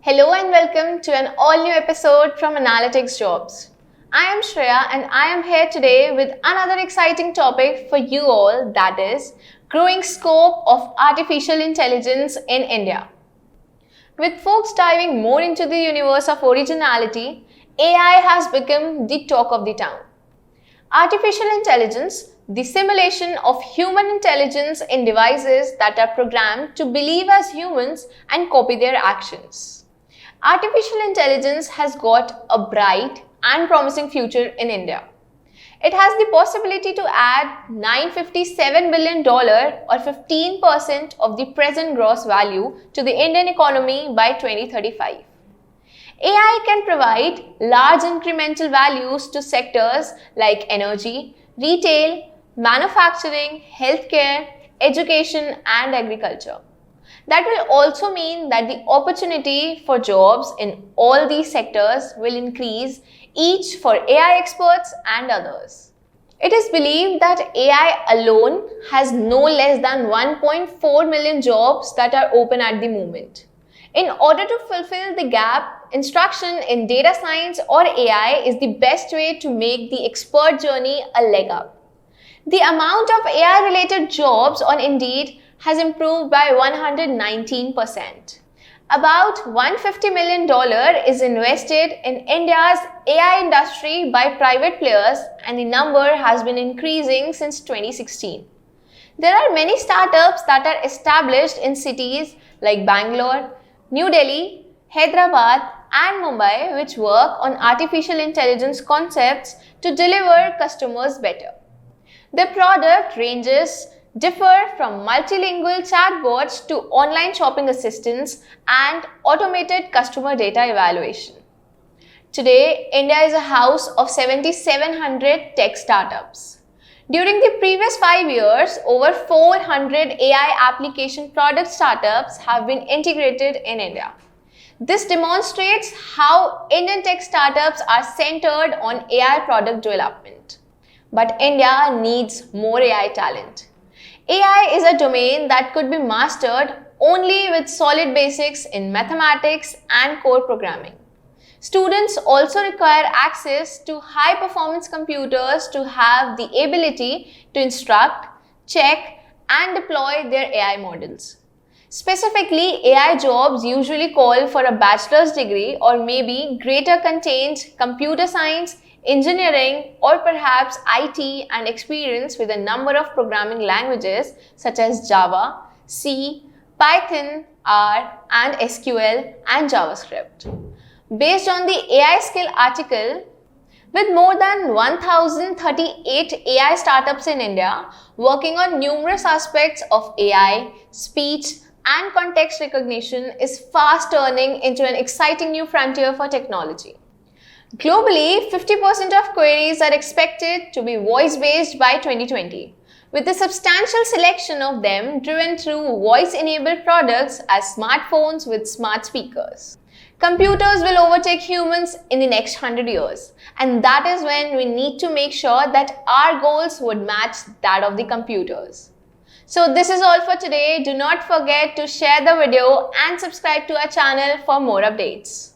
Hello and welcome to an all-new episode from Analytics Jobs. I am Shreya and I am here today with another exciting topic for you all, that is growing scope of artificial intelligence in India. With folks diving more into the universe of originality, AI has become the talk of the town. Artificial intelligence, the simulation of human intelligence in devices that are programmed to believe as humans and copy their actions. Artificial intelligence has got a bright and promising future in India. It has the possibility to add $957 billion or 15% of the present gross value to the Indian economy by 2035. AI can provide large incremental values to sectors like energy, retail, manufacturing, healthcare, education and agriculture. That will also mean that the opportunity for jobs in all these sectors will increase, each for AI experts and others. It is believed that AI alone has no less than 1.4 million jobs that are open at the moment. In order to fulfill the gap, instruction in data science or AI is the best way to make the expert journey a leg up. The amount of AI-related jobs on Indeed has improved by 119%. About $150 million is invested in India's AI industry by private players and the number has been increasing since 2016. There are many startups that are established in cities like Bangalore, New Delhi, Hyderabad and Mumbai which work on artificial intelligence concepts to deliver customers better. The product ranges differ from multilingual chatbots to online shopping assistants and automated customer data evaluation. Today, India is a house of 7,700 tech startups. During the previous 5 years, over 400 AI application product startups have been integrated in India. This demonstrates how Indian tech startups are centered on AI product development. But India needs more AI talent. AI is a domain that could be mastered only with solid basics in mathematics and core programming. Students also require access to high-performance computers to have the ability to instruct, check, and deploy their AI models. Specifically, AI jobs usually call for a bachelor's degree or maybe greater contains computer science, engineering or perhaps IT and experience with a number of programming languages such as Java, C, Python, R and SQL and JavaScript. Based on the AI skill article, with more than 1,038 AI startups in India working on numerous aspects of AI, speech and context recognition is fast turning into an exciting new frontier for technology. Globally, 50% of queries are expected to be voice-based by 2020, with a substantial selection of them driven through voice-enabled products as smartphones with smart speakers. Computers will overtake humans in the next 100 years, and that is when we need to make sure that our goals would match that of the computers. So this is all for today. Do not forget to share the video and subscribe to our channel for more updates.